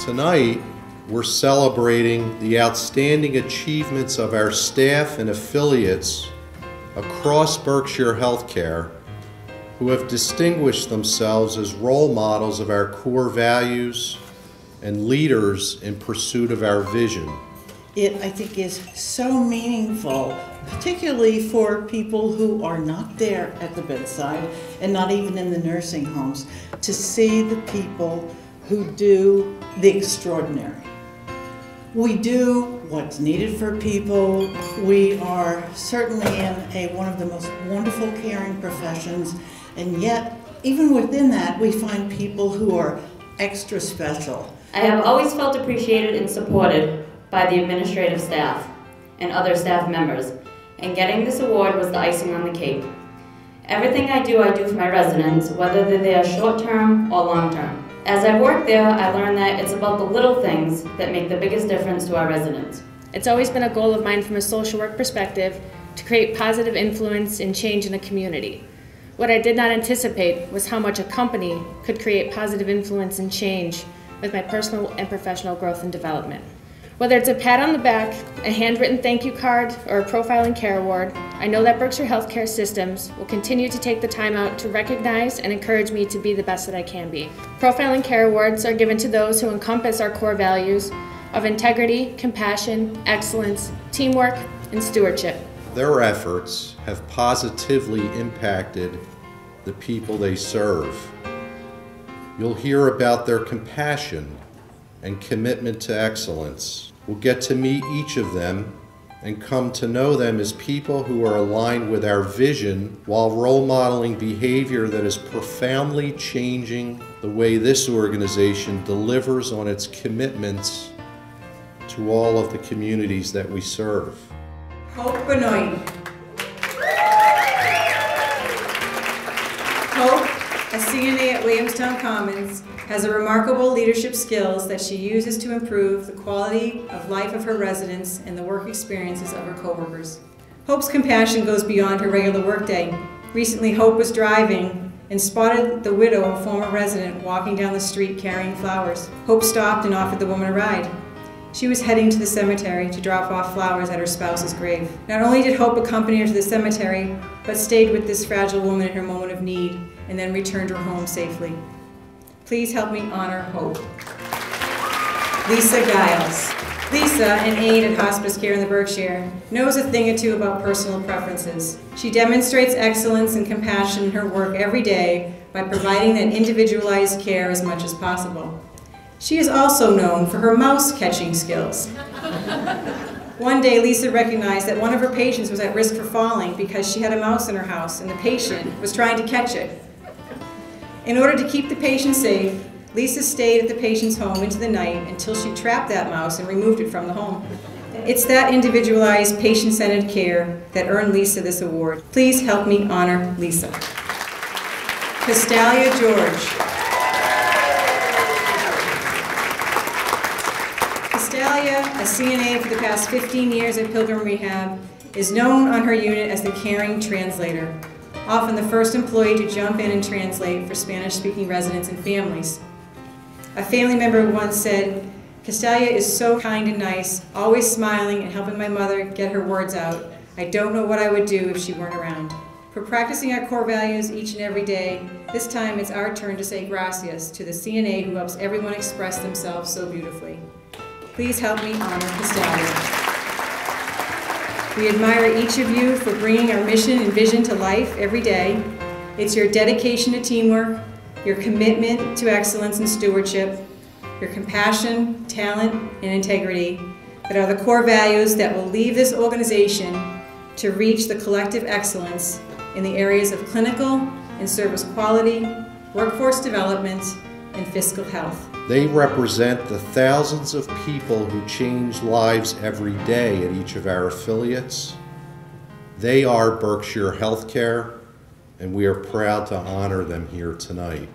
Tonight, we're celebrating the outstanding achievements of our staff and affiliates across Berkshire Healthcare who have distinguished themselves as role models of our core values and leaders in pursuit of our vision. It, I think, is so meaningful, particularly for people who are not there at the bedside and not even in the nursing homes, to see the people who do the extraordinary. We do what's needed for people. We are certainly in one of the most wonderful caring professions, and yet, even within that, we find people who are extra special. I have always felt appreciated and supported by the administrative staff and other staff members, and getting this award was the icing on the cake. Everything I do for my residents, whether they're there short-term or long-term. As I work there, I learned that it's about the little things that make the biggest difference to our residents. It's always been a goal of mine from a social work perspective to create positive influence and change in a community. What I did not anticipate was how much a company could create positive influence and change with my personal and professional growth and development. Whether it's a pat on the back, a handwritten thank you card, or a Profile and Care Award, I know that Berkshire Healthcare Systems will continue to take the time out to recognize and encourage me to be the best that I can be. Profile and Care Awards are given to those who encompass our core values of integrity, compassion, excellence, teamwork, and stewardship. Their efforts have positively impacted the people they serve. You'll hear about their compassion and commitment to excellence. We'll get to meet each of them and come to know them as people who are aligned with our vision while role modeling behavior that is profoundly changing the way this organization delivers on its commitments to all of the communities that we serve. Hope Benoit. Hope, a CNA at Williamstown Commons, has a remarkable leadership skills that she uses to improve the quality of life of her residents and the work experiences of her coworkers. Hope's compassion goes beyond her regular workday. Recently, Hope was driving and spotted the widow of a former resident walking down the street carrying flowers. Hope stopped and offered the woman a ride. She was heading to the cemetery to drop off flowers at her spouse's grave. Not only did Hope accompany her to the cemetery, but stayed with this fragile woman in her moment of need and then returned her home safely. Please help me honor Hope. Lisa Giles. Lisa, an aide at hospice care in the Berkshire, knows a thing or two about personal preferences. She demonstrates excellence and compassion in her work every day by providing that individualized care as much as possible. She is also known for her mouse catching skills. One day, Lisa recognized that one of her patients was at risk for falling because she had a mouse in her house and the patient was trying to catch it. In order to keep the patient safe, Lisa stayed at the patient's home into the night until she trapped that mouse and removed it from the home. It's that individualized, patient-centered care that earned Lisa this award. Please help me honor Lisa. Castalia George. Castalia, a CNA for the past 15 years at Pilgrim Rehab, is known on her unit as the caring translator, often the first employee to jump in and translate for Spanish-speaking residents and families. A family member once said, "Castalia is so kind and nice, always smiling and helping my mother get her words out. I don't know what I would do if she weren't around." For practicing our core values each and every day, this time it's our turn to say gracias to the CNA who helps everyone express themselves so beautifully. Please help me honor Castalia. We admire each of you for bringing our mission and vision to life every day. It's your dedication to teamwork, your commitment to excellence and stewardship, your compassion, talent, and integrity that are the core values that will lead this organization to reach the collective excellence in the areas of clinical and service quality, workforce development, and fiscal health. They represent the thousands of people who change lives every day at each of our affiliates. They are Berkshire Healthcare, and we are proud to honor them here tonight.